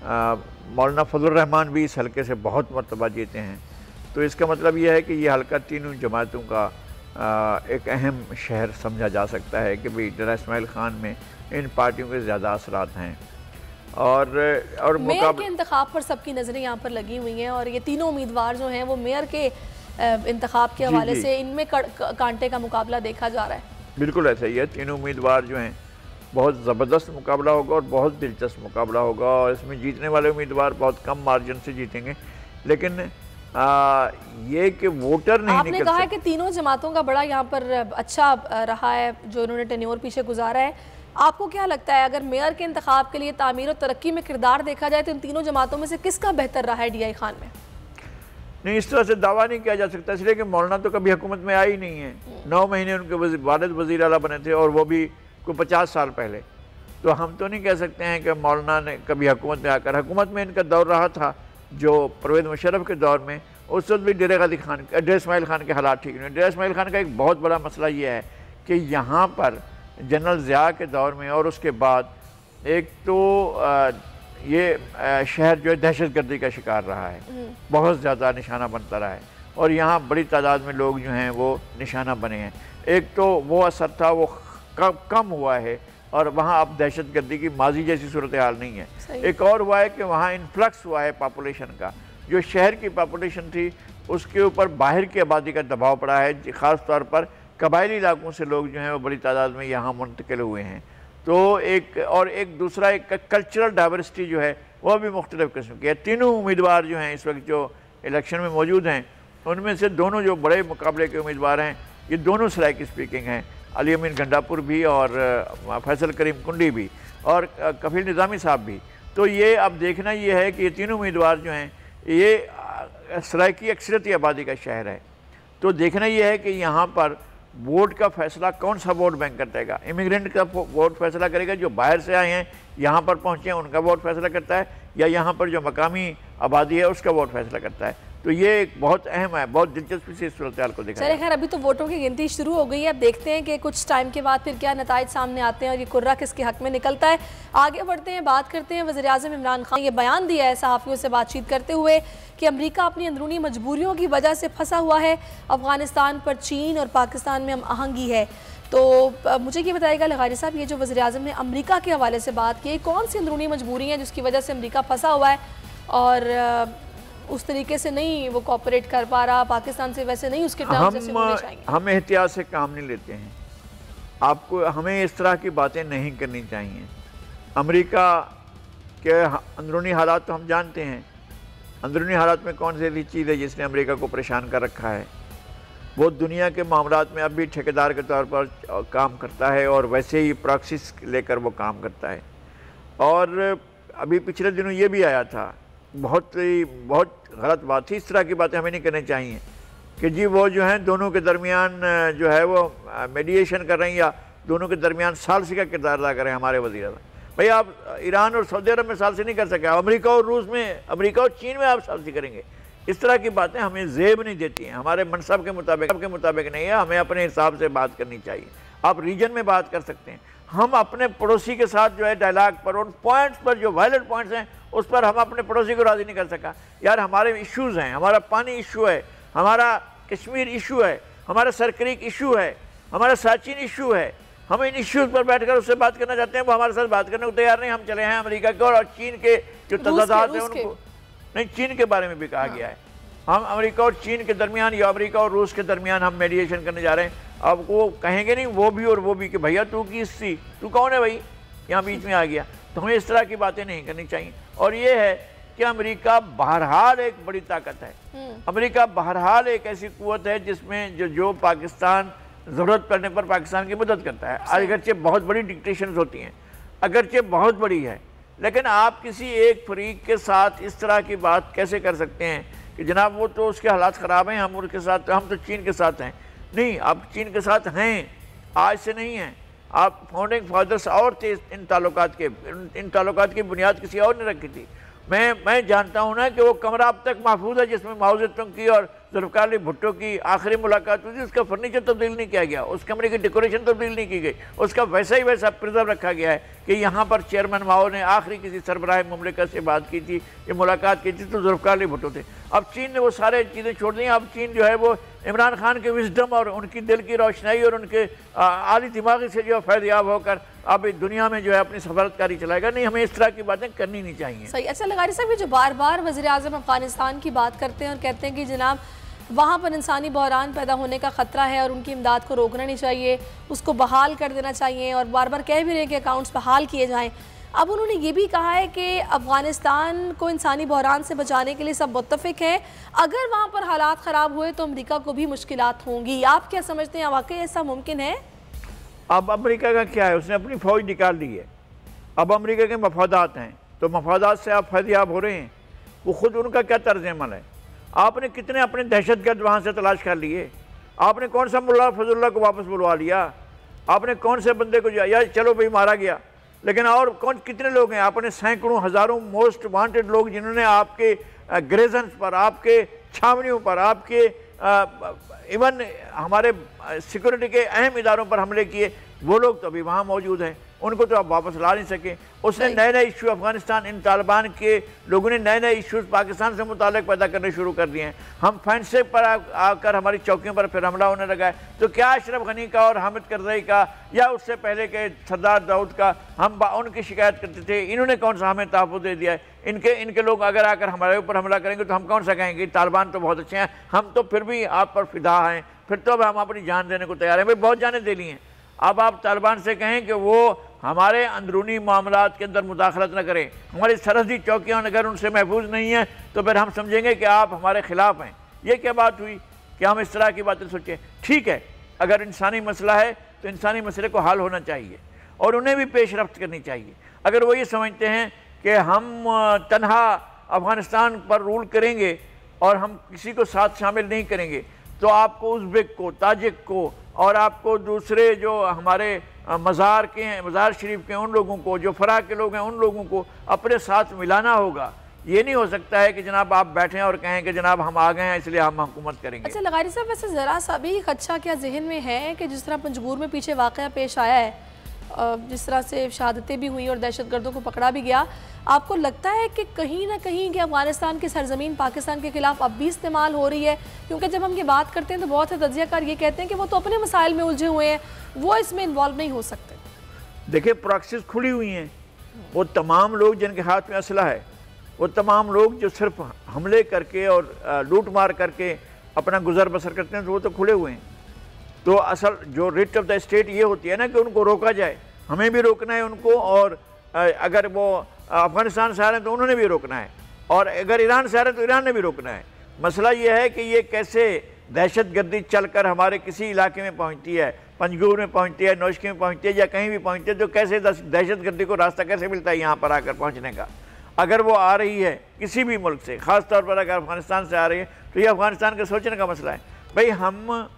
मौलाना फजलुर रहमान भी इस हलके से बहुत मरतबा जीते हैं। तो इसका मतलब यह है कि ये हलका तीनों जमातों का एक अहम शहर समझा जा सकता है कि भाई डरा इस्माइल ख़ान में इन पार्टियों के ज़्यादा असरात हैं। और मेयर के इंतखाब पर सबकी नज़रें यहाँ पर लगी हुई हैं और ये तीनों उम्मीदवार जो हैं वो मेयर के इंतखाब के हवाले से इनमें कांटे का मुकाबला देखा जा रहा है। बिल्कुल ऐसा ही है, तीनों उम्मीदवार जो हैं बहुत ज़बरदस्त मुकाबला होगा और बहुत दिलचस्प मुकाबला होगा और इसमें जीतने वाले उम्मीदवार बहुत कम मार्जिन से जीतेंगे। लेकिन ये कि वोटर नहीं आपने कहा है कि तीनों जमातों का बड़ा यहाँ पर अच्छा रहा है जो इन्होंने टेन्योर पीछे गुजारा है। आपको क्या लगता है अगर मेयर के इंतखाब के लिए तामीर और तरक्की में किरदार देखा जाए तो इन तीनों जमातों में से किसका बेहतर रहा है DI खान में? नहीं, इस तरह से दावा नहीं किया जा सकता, इसलिए कि मौलाना तो कभी हुकूमत में आई नहीं है। 9 महीने उनके वालिद वज़ीर आला बने थे और वो भी कोई 50 साल पहले। तो हम तो नहीं कह सकते हैं कि मौलाना ने कभी हुकूमत में आकर, हुकूमत में इनका दौर रहा था जो परवेज़ मुशर्रफ के दौर में, उस वक्त भी डरा इस्माइल ख़ान के हालात ठीक नहीं। डरा इस्माइल ख़ान का एक बहुत बड़ा मसला ये है कि यहाँ पर जनरल ज़िया के दौर में और उसके बाद एक तो ये शहर जो है दहशतगर्दी का शिकार रहा है, बहुत ज़्यादा निशाना बनता रहा है और यहाँ बड़ी तादाद में लोग जो हैं वो निशाना बने हैं। एक तो वो असर था वो कम हुआ है और वहाँ अब दहशतगर्दी की माजी जैसी सूरत हाल नहीं है। एक और हुआ है कि वहाँ इन्फ्लक्स हुआ है पॉपुलेशन का, जो शहर की पॉपुलेशन थी उसके ऊपर बाहर की आबादी का दबाव पड़ा है, ख़ास तौर पर कबायली इलाकों से लोग जो हैं वो बड़ी तादाद में यहाँ मुंतकिल हुए हैं। तो एक दूसरा एक कल्चरल डाइवर्सिटी जो है वह भी मुख्तलिफ़ किस्म की है। तीनों उम्मीदवार जो हैं इस वक्त जो इलेक्शन में मौजूद हैं उनमें से दोनों जो बड़े मुकाबले के उम्मीदवार हैं ये दोनों सराइकी स्पीकिंग हैं, अली अमीन गंडापुर भी और फैसल करीम कुंडी भी और कफील निज़ामी साहब भी। तो ये अब देखना ये है कि ये तीनों उम्मीदवार जो हैं ये सराइकी अक्सरियती आबादी का शहर है। तो देखना ये है कि यहाँ पर वोट का फैसला कौन सा वोट बैंक करेगा। इमिग्रेंट का वोट फैसला करेगा, जो बाहर से आए हैं यहाँ पर पहुँचे हैं उनका वोट फैसला करता है, या यहाँ पर जो मकामी आबादी है उसका वोट फैसला करता है। तो ये एक बहुत अहम है, बहुत दिलचस्पी से इस सूरत को देखा। चलिए खैर, अभी तो वोटों की गिनती शुरू हो गई है, अब देखते हैं कि कुछ टाइम के बाद फिर क्या नताइज सामने आते हैं और ये कुर्रा किसके हक में निकलता है। आगे बढ़ते हैं, बात करते हैं वज़ीर-ए-आज़म इमरान खान ने ये बयान दिया है सहाफ़ियों से बातचीत करते हुए कि अमेरिका अपनी अंदरूनी मजबूरियों की वजह से फंसा हुआ है, अफगानिस्तान पर चीन और पाकिस्तान में हम आहंगी है। तो मुझे ये बताइएगा लगारी साहब, ये जो वज़ीर-ए-आज़म ने अमेरिका के हवाले से बात की, कौन सी अंदरूनी मजबूरी है जिसकी वजह से अमेरिका फंसा हुआ है और उस तरीके से नहीं वो कोऑपरेट कर पा रहा, पाकिस्तान से वैसे नहीं उसके टर्म्स जैसे होने चाहिए? हम एहतियात से काम नहीं लेते हैं, आपको हमें इस तरह की बातें नहीं करनी चाहिए। अमेरिका के अंदरूनी हालात तो हम जानते हैं, अंदरूनी हालात में कौन सी ऐसी चीज़ है जिसने अमेरिका को परेशान कर रखा है। वो दुनिया के मामलात में अब भी ठेकेदार के तौर पर काम करता है और वैसे ही प्रॉक्सिस लेकर वो काम करता है। और अभी पिछले दिनों ये भी आया था, बहुत गलत बात थी, इस तरह की बातें हमें नहीं करनी चाहिए कि जी वो जो है दोनों के दरमियान जो है वो मीडिएशन कर रहे हैं या दोनों के दरमियान सालसी का किरदार अदा करें हमारे वज़ीर आज़म। भाई आप ईरान और सऊदी अरब में सालसी नहीं कर सके, अमेरिका और रूस में, अमेरिका और चीन में आप सालसी करेंगे। इस तरह की बातें हमें ज़ेब नहीं देती हैं, हमारे मनसब के मुताबिक नहीं है, हमें अपने हिसाब से बात करनी चाहिए। आप रीजन में बात कर सकते हैं, हम अपने पड़ोसी के साथ जो है डायलॉग पर उन पॉइंट्स पर जो वायलेंट पॉइंट्स हैं उस पर हम अपने पड़ोसी को राज़ी नहीं कर सका। यार हमारे इश्यूज़ हैं, हमारा पानी इशू है, हमारा कश्मीर इशू है, हमारा सरक्रीक इशू है, हमारा साचिन इशू है। हम इन इश्यूज़ पर बैठकर उससे बात करना चाहते हैं, वो हमारे साथ बात करने को तैयार नहीं। हम चले हैं अमेरिका के और चीन के जो तजादात हैं उनको नहीं, चीन के बारे में भी कहा गया है। हम अमेरिका और चीन के दरमियान या अमेरिका और रूस के दरमियान हम मेडिएशन करने जा रहे हैं। अब वो कहेंगे नहीं वो भी और वो भी कि भैया तू की सी, तू कौन है भाई, यहाँ बीच में आ गया। तो हमें इस तरह की बातें नहीं करनी चाहिए। और ये है कि अमेरिका बहरहाल एक बड़ी ताकत है, अमेरिका बहरहाल एक ऐसी कुव्वत है जिसमें जो पाकिस्तान ज़रूरत पड़ने पर पाकिस्तान की मदद करता है। अगरचे बहुत बड़ी डिक्टेशंस होती हैं, अगरचे बहुत बड़ी है, लेकिन आप किसी एक फरीक के साथ इस तरह की बात कैसे कर सकते हैं कि जनाब वो तो उसके हालात ख़राब हैं, हम उनके साथ, हम तो चीन के साथ हैं। नहीं, आप चीन के साथ हैं, आज से नहीं हैं, आप फाउंडिंग फादर्स और थे इन ताल्लुकात की बुनियाद किसी और ने रखी थी। मैं जानता हूँ ना कि वो कमरा अब तक महफूज है जिसमें माओ ज़ेडुंग की और जुल्फ़िकार अली भुट्टो की आखिरी मुलाकात हुई थी। उसका फर्नीचर तब्दील नहीं किया गया, उस कमरे की डेकोरेशन तब्दील नहीं की गई, उसका वैसा ही वैसा प्रिजर्व रखा गया है कि यहाँ पर चेयरमैन माओ ने आखिरी किसी सरबराह मुमलिकत से बात की थी, ये मुलाकात की थी तो जुल्फ़िकार अली भुट्टो थे। अब चीन ने वो सारे चीज़ें छोड़ दी। अब चीन जो है वो इमरान खान के विजडम और उनकी दिल की रोशनाई और उनके आली दिमागी से जो फैज़याब होकर अब दुनिया में जो है अपनी सफारतकारी चलाएगा। नहीं, हमें इस तरह की बातें करनी नहीं चाहिए। सही। अच्छा लगारी साहब, ये जो बार बार वज़ीर-ए-आज़म अफ़गानिस्तान की बात करते हैं और कहते हैं कि जनाब वहाँ पर इंसानी बहरान पैदा होने का ख़तरा है और उनकी इमदाद को रोकना नहीं चाहिए, उसको बहाल कर देना चाहिए, और बार बार कह भी रहे हैं कि अकाउंट्स बहाल किए जाएँ। अब उन्होंने ये भी कहा है कि अफ़गानिस्तान को इंसानी बहरान से बचाने के लिए सब मुत्तफ़िक हैं, अगर वहाँ पर हालात ख़राब हुए तो अमरीका को भी मुश्किलात होंगी। आप क्या समझते हैं, वाकई ऐसा मुमकिन है? अब अमेरिका का क्या है, उसने अपनी फ़ौज निकाल ली है। अब अमेरिका के मफादात हैं, तो मफादात से आप फैज़याब हो रहे हैं। वो ख़ुद उनका क्या तर्ज़ अमल है? आपने कितने अपने दहशतगर्द वहाँ से तलाश कर लिए? आपने कौन सा मुल्ला फजलुल्लाह को वापस बुलवा लिया? आपने कौन से बंदे को या चलो भाई मारा गया, लेकिन और कौन कितने लोग हैं? आपने सैकड़ों हज़ारों मोस्ट वांटेड लोग जिन्होंने आपके ग्रेजन्स पर, आपके छावनियों पर, आपके इवन हमारे सिक्योरिटी के अहम इदारों पर हमले किए, वो लोग तो अभी वहाँ मौजूद हैं, उनको तो आप वापस ला नहीं सके। उसने नए नए इशू अफगानिस्तान, इन तालिबान के लोगों ने नए नए इशूज़ पाकिस्तान से मुताल्लिक़ पैदा करने शुरू कर दिए हैं। हम फैंसे पर आकर हमारी चौकियों पर फिर हमला होने लगा है। तो क्या अशरफ गनी का और हामिद करज़ई का या उससे पहले के सरदार दाऊद का हम उनकी शिकायत करते थे, इन्होंने कौन सा हमें तहफ़्फ़ुज़ दे दिया है? इनके लोग अगर आकर हमारे ऊपर हमला करेंगे तो हम कौन सा कहेंगे तालिबान तो बहुत अच्छे हैं, हम तो फिर भी आप पर फिदा हैं, फिर तो अब हम अपनी जान देने को तैयार हैं। भाई बहुत जानें दे ली हैं। अब आप तालिबान से कहें कि वो हमारे अंदरूनी मामलात के अंदर मुदाखलत न करें, हमारी सरहदी चौकियाँ अगर उनसे महफूज नहीं है तो फिर हम समझेंगे कि आप हमारे ख़िलाफ़ हैं। ये क्या बात हुई कि हम इस तरह की बातें सोचें? ठीक है, अगर इंसानी मसला है तो इंसानी मसले को हल होना चाहिए और उन्हें भी पेश रफ्त करनी चाहिए। अगर वो ये समझते हैं कि हम तन्हा अफ़गानिस्तान पर रूल करेंगे और हम किसी को साथ शामिल नहीं करेंगे, तो आपको उज़्बेक को, ताजिक को और आपको दूसरे जो हमारे मज़ार के हैं, मज़ार शरीफ के उन लोगों को, जो फरा के लोग हैं उन लोगों को अपने साथ मिलाना होगा। ये नहीं हो सकता है कि जनाब आप बैठें और कहें कि जनाब हम आ गए हैं इसलिए हम हुकूमत करेंगे। अच्छा लगारी साहब, वैसे ज़रा सा भी खदशा क्या जहन में है कि जिस तरह पंजगूर में पीछे वाक़या पेश आया है, जिस तरह से शहादतें भी हुई और दहशतगर्दों को पकड़ा भी गया, आपको लगता है कि कहीं ना कहीं कि अफ़गानिस्तान की सरजमीन पाकिस्तान के ख़िलाफ़ अब भी इस्तेमाल हो रही है? क्योंकि जब हम ये बात करते हैं तो बहुत से तज्ज़ियाकार ये कहते हैं कि वो तो अपने मसाइल में उलझे हुए हैं, वो इसमें इन्वॉल्व नहीं हो सकते। देखिए, प्रॉक्सीज़ खुली हुई हैं। वो तमाम लोग जिनके हाथ में असला है, वो तमाम लोग जो सिर्फ हमले करके और लूट मार करके अपना गुजर बसर करते हैं, तो वो तो खुले हुए हैं। तो असल जो रिट ऑफ द स्टेट ये होती है ना कि उनको रोका जाए, हमें भी रोकना है उनको, और अगर वो अफ़गानिस्तान से आ रहे हैं तो उन्होंने भी रोकना है, और अगर ईरान से आ रहे हैं तो ईरान ने भी रोकना है। मसला ये है कि ये कैसे दहशतगर्दी चलकर हमारे किसी इलाके में पहुंचती है, पंजगूर में पहुंचती है, नौशकी में पहुंचती है या कहीं भी पहुंचती है, तो कैसे दहशतगर्दी को रास्ता कैसे मिलता है यहाँ पर आकर पहुँचने का। अगर वो आ रही है किसी भी मुल्क से, ख़ास तौर पर अगर अफ़गानिस्तान से आ रही है, तो ये अफ़गानिस्तान के सोचने का मसला है। भाई हम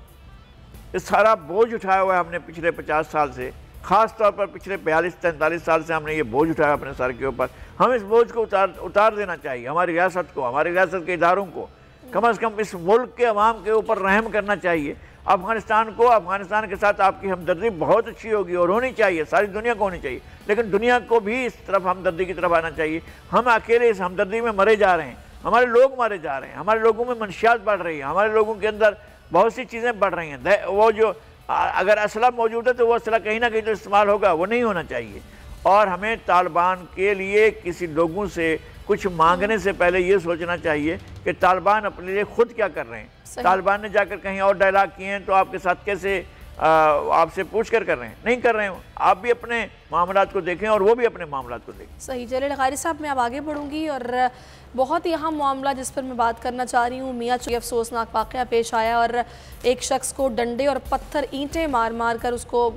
इस सारा बोझ उठाया हुआ है हमने पिछले 50 साल से, ख़ास तौर पर पिछले 42-43 साल से हमने ये बोझ उठाया अपने सर के ऊपर। हम इस बोझ को उतार देना चाहिए। हमारी रियासत को, हमारी रियासत के इदारों को कम से कम इस मुल्क के अवाम के ऊपर रहम करना चाहिए। अफ़गानिस्तान को, अफ़गानिस्तान के साथ आपकी हमदर्दी बहुत अच्छी होगी और होनी चाहिए, सारी दुनिया को होनी चाहिए, लेकिन दुनिया को भी इस तरफ हमदर्दी की तरफ आना चाहिए। हम अकेले इस हमदर्दी में मरे जा रहे हैं, हमारे लोग मारे जा रहे हैं, हमारे लोगों में मनशियात बढ़ रही है, हमारे लोगों के अंदर बहुत सी चीज़ें बढ़ रही हैं। वो जो अगर असला मौजूद है तो वो असला कहीं ना कहीं तो इस्तेमाल होगा, वो नहीं होना चाहिए। और हमें तालिबान के लिए किसी लोगों से कुछ मांगने से पहले ये सोचना चाहिए कि तालिबान अपने लिए खुद क्या कर रहे हैं। तालिबान ने जाकर कहीं और डायलॉग किए हैं तो आपके साथ कैसे आपसे पूछ कर रहे हैं? नहीं कर रहे हैं। आप भी अपने मामलात को देखें और वो भी अपने मामलात को देखें। सही। चलिए लगारी साहब, मैं अब आगे बढ़ूंगी और बहुत ही अहम मामला जिस पर मैं बात करना चाह रही हूँ, मियाँ चौकी अफसोसनाक वाक़या पेश आया और एक शख्स को डंडे और पत्थर ईंटें मार मार कर उसको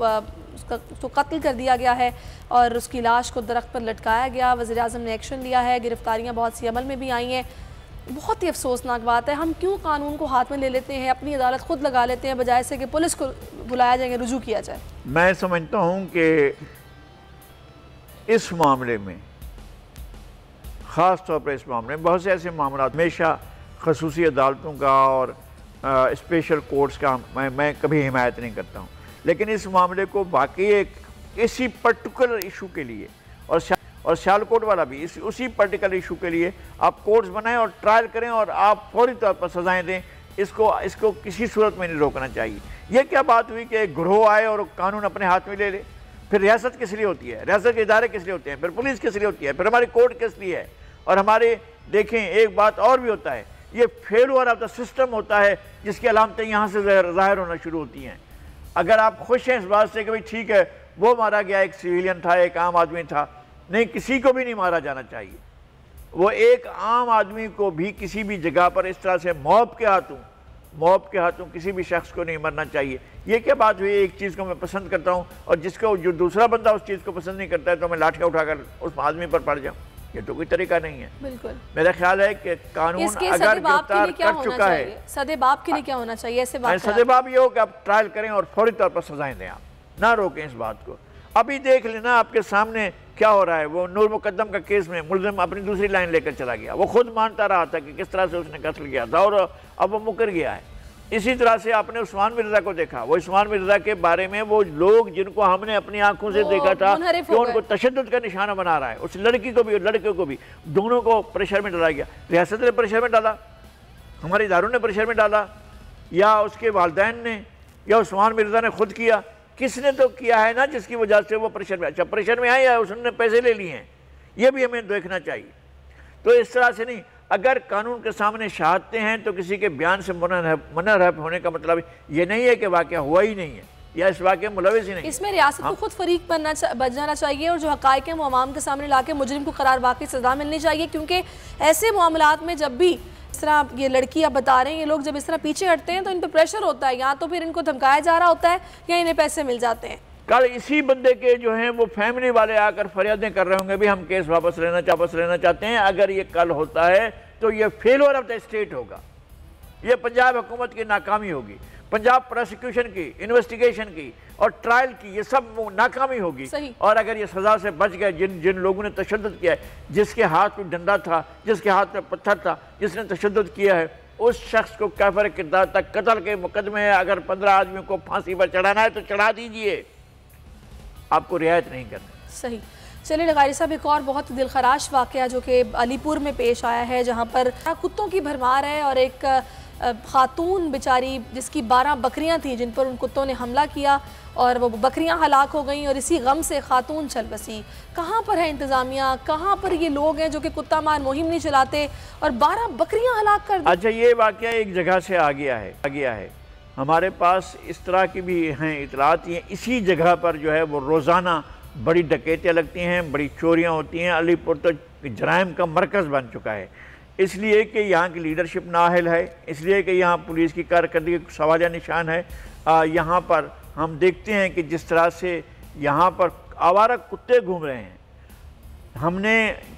कत्ल कर दिया गया है और उसकी लाश को दरख्त पर लटकाया गया। वज़ीर-ए-आज़म ने एक्शन लिया है, गिरफ्तारियाँ बहुत सी अमल में भी आई हैं। बहुत ही अफसोसनाक बात है। हम क्यों कानून को हाथ में ले लेते हैं, अपनी अदालत खुद लगा लेते हैं, बजाय से कि पुलिस को बुलाया जाएगा, रुजू किया जाए। मैं समझता हूँ कि इस मामले में, ख़ास तौर पर इस मामले में, बहुत से ऐसे मामला हमेशा खसूसी अदालतों का और स्पेशल कोर्ट्स का मैं कभी हिमायत नहीं करता हूँ, लेकिन इस मामले को बाकी एक इसी पर्टिकुलर इशू के लिए और सियालकोट वाला भी उसी पर्टिकुलर इशू के लिए आप कोर्ट्स बनाएं और ट्रायल करें और आप फौरी तौर पर सजाएं दें। इसको किसी सूरत में नहीं रोकना चाहिए। ये क्या बात हुई कि एक गिरोह आए और कानून अपने हाथ में ले ले? फिर रियासत किस लिए होती है, रियासत के इदारे किस लिए होते हैं, फिर पुलिस किस लिए होती है, फिर हमारी कोर्ट किस लिए है? और हमारे देखें एक बात और भी होता है, ये फेलुअर ऑफ द सिस्टम होता है जिसकी अलामतें यहाँ से ज़ाहिर होना शुरू होती हैं। अगर आप खुश हैं इस बात से कि भाई ठीक है वो मारा गया, एक सिविलियन था, एक आम आदमी था, नहीं, किसी को भी नहीं मारा जाना चाहिए। वो एक आम आदमी को भी किसी भी जगह पर इस तरह से मौत के हाथों किसी भी शख्स को नहीं मरना चाहिए। ये क्या बात हुई? एक चीज़ को मैं पसंद करता हूँ और जो दूसरा बंदा उस चीज़ को पसंद नहीं करता है तो मैं लाठियाँ उठाकर उस आदमी पर पड़ जाऊँ, ये तो कोई तरीका नहीं है। बिल्कुल, मेरा ख्याल है कि कानून अगर गिरफ्तार कर चुका है, सदेबाप के लिए क्या होना चाहिए? ऐसे बात सदेबाप ये हो कि आप ट्रायल करें और फौरी तौर पर सजाएं दें, आप ना रोकें इस बात को। अभी देख लेना आपके सामने क्या हो रहा है। वो नूर मुकद्दम का केस में मुलजिम अपनी दूसरी लाइन लेकर चला गया, वो खुद मानता रहा था कि किस तरह से उसने कत्ल किया था और अब वो मुकर गया है। इसी तरह से आपने उस्मान मिर्ज़ा को देखा, वो उस्मान मिर्ज़ा के बारे में वो लोग जिनको हमने अपनी आंखों से देखा था कि उनको तशद्दुद का निशाना बना रहा है, उस लड़की को भी और लड़के को भी, दोनों को प्रेशर में डाला गया। रियासत ने प्रेशर में डाला, हमारे इदारों ने प्रेशर में डाला, या उसके वालिदैन ने, या उस्मान मिर्ज़ा ने खुद किया? किसने तो किया है ना, जिसकी वजह से वो प्रेशर में, अच्छा प्रेशर में आए या उसने पैसे ले लिए हैं, ये भी हमें देखना चाहिए। तो इस तरह से नहीं, अगर कानून के सामने शहादतें हैं तो किसी के बयान से मुनहरफ होने का मतलब ये नहीं है कि वाक़या हुआ ही नहीं है या इस वाक़े में मुलविस ही नहीं। इसमें रियासत को खुद फरीक बन जाना चाहिए और जो हक़ाइक़ हैं वो अवाम के सामने लाके मुजरिम को करार वाक़ई सज़ा मिलनी चाहिए, क्योंकि ऐसे मामलात में जब भी इस तरह ये लड़की आप बता रहे हैं, ये लोग जब इस तरह पीछे हटते हैं तो इन पर प्रेशर होता है, या तो फिर इनको धमकाया जा रहा होता है या इन्हें पैसे मिल जाते हैं। कल इसी बंदे के जो हैं वो फैमिली वाले आकर फरियादें कर रहे होंगे, भी हम केस वापस लेना चाहते हैं। अगर ये कल होता है तो ये फेलियर ऑफ द स्टेट होगा, ये पंजाब हुकूमत की नाकामी होगी, पंजाब प्रोसिक्यूशन की, इन्वेस्टिगेशन की और ट्रायल की, ये सब नाकामी होगी। और अगर ये सज़ा से बच गए जिन लोगों ने तशद्दुद किया है, जिसके हाथ में डंडा था, जिसके हाथ में पत्थर था, जिसने तशद्दुद किया है, उस शख्स को काफिर किरदार तक कत्ल के मुकदमे है, अगर 15 आदमियों को फांसी पर चढ़ाना है तो चढ़ा दीजिए, आपको रियायत नहीं करनी। सही। चलिए लगारी साहब, एक और बहुत दिलखराश वाक़या जो कि अलीपुर में पेश आया है, जहाँ पर कुत्तों की भरमार है और एक खातून बेचारी जिसकी 12 बकरियां थीं जिन पर उन कुत्तों ने हमला किया और वो बकरियां हलाक हो गईं और इसी गम से खातून चल बसी। कहाँ पर है इंतज़ामिया, कहाँ पर ये लोग हैं जो कि कुत्ता मार मुहिम नहीं चलाते और 12 बकरियां हलाक कर दी? अच्छा, ये वाक़या एक जगह से आ गया है, हमारे पास इस तरह की भी हैं इतलात। ये इसी जगह पर जो है वो रोज़ाना बड़ी डकैतियाँ लगती हैं, बड़ी चोरियाँ होती हैं। अलीपुर तो जराइम का मरकज़ बन चुका है, इसलिए कि यहाँ की लीडरशिप नाअहल है, इसलिए कि यहाँ पुलिस की कारकर्दगी सवालिया निशान है। यहाँ पर हम देखते हैं कि जिस तरह से यहाँ पर आवारा कुत्ते घूम रहे हैं, हमने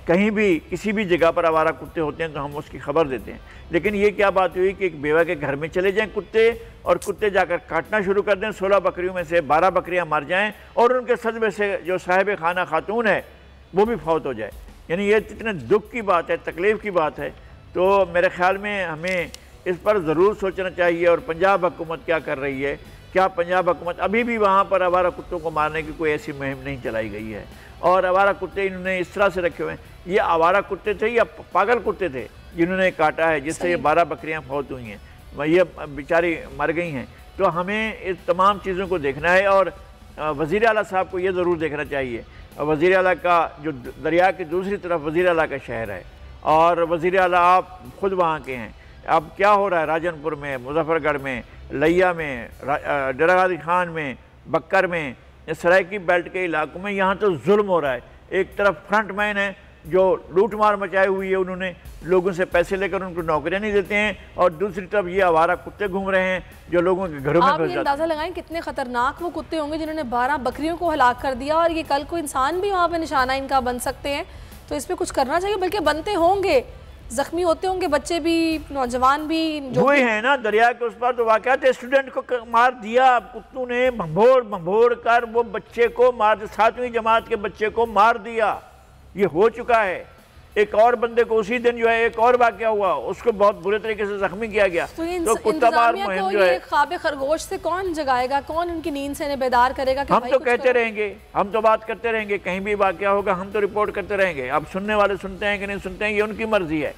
कहीं भी किसी भी जगह पर आवारा कुत्ते होते हैं तो हम उसकी खबर देते हैं, लेकिन ये क्या बात हुई कि एक बेवा के घर में चले जाएं कुत्ते और कुत्ते जाकर काटना शुरू कर दें, 16 बकरियों में से 12 बकरियां मर जाएं और उनके सदमे से जो साहिब खाना खातून है वो भी फौत हो जाए। यानी ये इतने दुख की बात है, तकलीफ़ की बात है। तो मेरे ख्याल में हमें इस पर ज़रूर सोचना चाहिए। और पंजाब हुकूमत क्या कर रही है, क्या पंजाब हुकूमत अभी भी वहाँ पर आवारा कुत्तों को मारने की कोई ऐसी मुहिम नहीं चलाई गई है? और आवारा कुत्ते इन्होंने इस तरह से रखे हुए हैं, ये आवारा कुत्ते थे या पागल कुत्ते थे जिन्होंने काटा है, जिससे ये 12 बकरियां फौत हुई हैं, ये बेचारी मर गई हैं। तो हमें इस तमाम चीज़ों को देखना है और वज़ीर आला साहब को ये ज़रूर देखना चाहिए। वज़ीर आला का जो दरिया की दूसरी तरफ वज़ीर आला का शहर है और वज़ीर आला आप ख़ुद वहाँ के हैं। अब क्या हो रहा है राजनपुर में, मुजफ्फरगढ़ में, लिया में, डेरा गाजी खान में, बक्कर में, सराइकी बेल्ट के इलाकों में यहाँ तो जुल्म हो रहा है। एक तरफ फ्रंट मैन है जो लूट मार मचाई हुई है, उन्होंने लोगों से पैसे लेकर उनको नौकरियां नहीं देते हैं, और दूसरी तरफ ये आवारा कुत्ते घूम रहे हैं जो लोगों के घरों में घुस जाते हैं। अंदाजा लगाएं कितने खतरनाक वो कुत्ते होंगे जिन्होंने 12 बकरियों को हलाक कर दिया, और ये कल को इंसान भी वहाँ पे निशाना इनका बन सकते हैं। तो इस पर कुछ करना चाहिए, बल्कि बनते होंगे। जख्मी होते होंगे बच्चे भी, नौजवान भी जो हुए हैं ना। दरिया के उस पर तो वाक़यात, स्टूडेंट को मार दिया कुत्तों ने, भंभोड़ कर वो बच्चे को मार, 7वीं जमात के बच्चे को मार दिया। ये हो चुका है। एक और बंदे को उसी दिन जो है एक और वाक़या हुआ, उसको बहुत बुरे तरीके से जख्मी किया गया। तो कुत्ता मार मुहिम जो है, ख्वाब खरगोश से कौन जगाएगा, कौन उनकी नींद से बेदार करेगा? हम तो कहते रहेंगे, हम तो बात करते रहेंगे, कहीं भी वाक़या होगा हम तो रिपोर्ट करते रहेंगे। अब सुनने वाले सुनते हैं कि नहीं सुनते हैं, ये उनकी मर्जी है,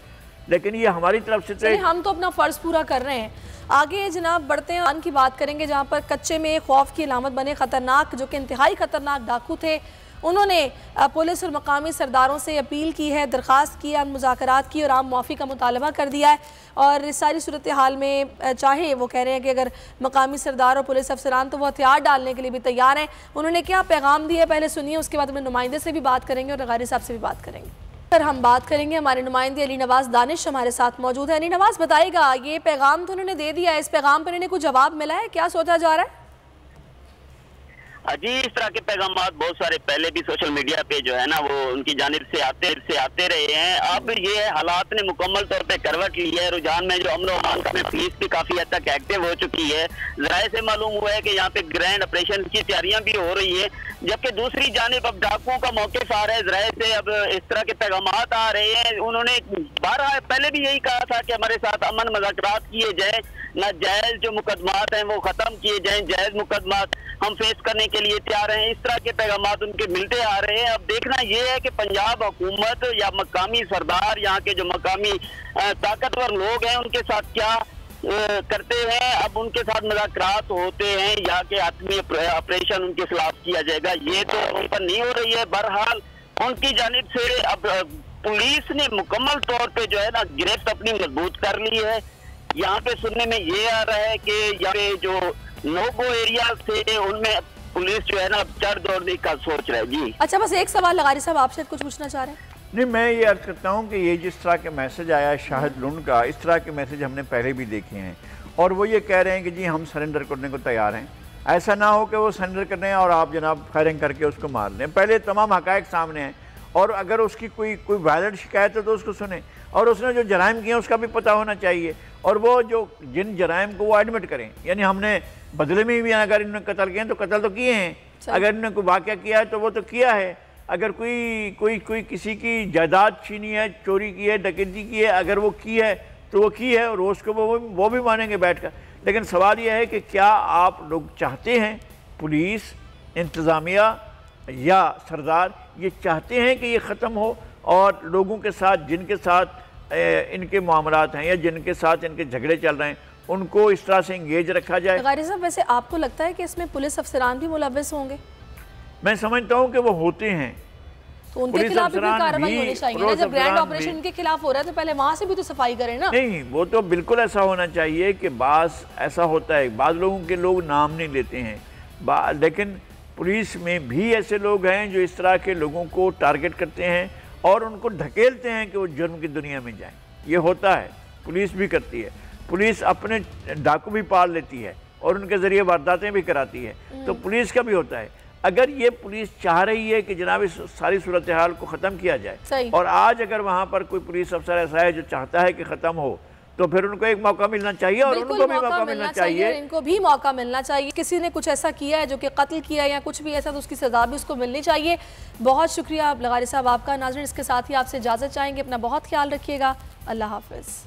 लेकिन ये हमारी तरफ से हम तो अपना फ़र्ज पूरा कर रहे हैं। आगे जनाब बढ़ते हैं, की बात करेंगे जहाँ पर कच्चे में खौफ की अलामत बने खतरनाक, जो कि इंतहाई खतरनाक डाकू थे। उन्होंने पुलिस और मकामी सरदारों से अपील की है, दरख्वास्त की है, मुज़ाकरात की और आम माफ़ी का मुतालबा कर दिया है। और इस सारी सूरत हाल में चाहे वो कह रहे हैं कि अगर मकामी सरदार और पुलिस अफसरान तो वो हथियार डालने के लिए भी तैयार हैं। उन्होंने क्या पैगाम दिया पहले सुनिए, उसके बाद अपने नुमाइंदे से भी बात करेंगे और लगारी साहब से भी बात करेंगे। फिर हम बात करेंगे, हमारे नुमाइंदे अली नवाज़ दानिश हमारे साथ मौजूद है। अली नवाज़ बताइएगा, ये पैगाम तो उन्होंने दे दिया है, इस पैगाम पर इन्हें कुछ जवाब मिला है, क्या सोचा जा रहा है? जी, इस तरह के पैगाम बहुत सारे पहले भी सोशल मीडिया पे जो है ना वो उनकी जानिब से आते रहे हैं। अब ये हालात ने मुकम्मल तौर पे करवट ली है। रुझान में जो अमन और अमान में पुलिस भी काफी हद तक एक्टिव हो चुकी है। जराये से मालूम हुआ है कि यहाँ पे ग्रैंड ऑपरेशन की तैयारियां भी हो रही है, जबकि दूसरी जानिब अब डाकुओं का मौक़िफ़ आ रहा है। जराये से अब इस तरह के पैगाम आ रहे हैं। उन्होंने पहले भी यही कहा था कि हमारे साथ अमन मुज़ाकरात किए जाए, नाजायज जो मुकदमात हैं वो खत्म किए जाएं, जायज मुकदमात हम फेस करने के लिए तैयार हैं। इस तरह के पैगाम उनके मिलते आ रहे हैं। अब देखना ये है कि पंजाब हुकूमत या मकामी सरदार, यहाँ के जो मकामी ताकतवर लोग हैं, उनके साथ क्या करते हैं। अब उनके साथ मुज़ाकरात होते हैं या कि आतमी ऑपरेशन उनके खिलाफ किया जाएगा, ये तो उन पर नहीं हो रही है। बहरहाल उनकी जानिब से अब पुलिस ने मुकम्मल तौर पर जो है ना गिरफ्त अपनी मजबूत कर ली है। यहाँ पे सुनने में ये आ रहा है कि यहाँ पे जो नोगो एरिया थे उनमें पुलिस जो है ना चढ़ दौड़ने का सोच रहा है। जी अच्छा, बस एक सवाल लगारी साहब आपसे कुछ पूछना चाह रहे हैं? नहीं, मैं ये अर्ज करता हूँ कि ये जिस तरह के मैसेज आया है शाहिद लुंड का, इस तरह के मैसेज हमने पहले भी देखे हैं और वो ये कह रहे हैं कि जी हम सरेंडर करने को तैयार हैं। ऐसा ना हो कि वो सरेंडर करने हैं और आप जनाब फायरिंग करके उसको मार लें। पहले तमाम हक़ाइक़ सामने हैं और अगर उसकी कोई वायलेंट शिकायत है तो उसको सुने और उसने जो जराइम किए उसका भी पता होना चाहिए और वो जो जिन जराइम को वो एडमिट करें। यानी हमने बदले में भी अगर इन्होंने कत्ल किए तो कत्ल तो किए हैं, अगर इन्होंने कोई वाक़या किया है तो वो तो किया है। अगर कोई किसी की जायदाद छीनी है, चोरी की है, डकैती की है, अगर वो की है तो वो की है और उसको वो भी मानेंगे बैठकर। लेकिन सवाल ये है कि क्या आप लोग चाहते हैं, पुलिस, इंतज़ामिया या सरदार ये चाहते हैं कि ये ख़त्म हो और लोगों के साथ जिनके साथ इनके मामलात हैं या जिनके साथ इनके झगड़े चल रहे हैं उनको इस तरह से इंगेज रखा जाए? गारी साहब, वैसे आपको लगता है कि इसमें पुलिस अफसरान भी मुलव्वस होंगे? मैं समझता हूँ कि वो होते हैं, तो उनके खिलाफ भी कार्रवाई होनी चाहिए ना। जब ग्रैंड ऑपरेशन के खिलाफ हो रहा है तो पहले वहाँ से भी तो सफाई करें ना। नहीं, वो तो बिल्कुल ऐसा होना चाहिए कि बास ऐसा होता है, बाद लोगों के लोग नाम नहीं लेते हैं, लेकिन पुलिस में भी ऐसे लोग हैं जो इस तरह के लोगों को टारगेट करते हैं और उनको ढकेलते हैं कि वो जुर्म की दुनिया में जाएं। ये होता है, पुलिस भी करती है। पुलिस अपने डाकू भी पाल लेती है और उनके ज़रिए वारदातें भी कराती है, तो पुलिस का भी होता है। अगर ये पुलिस चाह रही है कि जनाब इस सारी सूरत हाल को ख़त्म किया जाए और आज अगर वहाँ पर कोई पुलिस अफसर ऐसा है जो चाहता है कि ख़त्म हो तो फिर उनको एक मौका मिलना चाहिए और उनको भी मौका मिलना चाहिए, इनको भी मौका मिलना चाहिए। किसी ने कुछ ऐसा किया है जो कि कत्ल किया या कुछ भी ऐसा तो उसकी सज़ा भी उसको मिलनी चाहिए। बहुत शुक्रिया लगारी साहब आपका। नाज़रीन, इसके साथ ही आपसे इजाज़त चाहेंगे। अपना बहुत ख्याल रखिएगा। अल्लाह हाफ़िज़।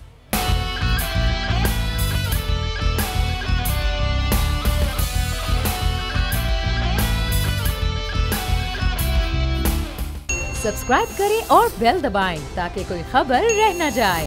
सब्सक्राइब करें और बेल दबाएं ताकि कोई खबर रह न जाए।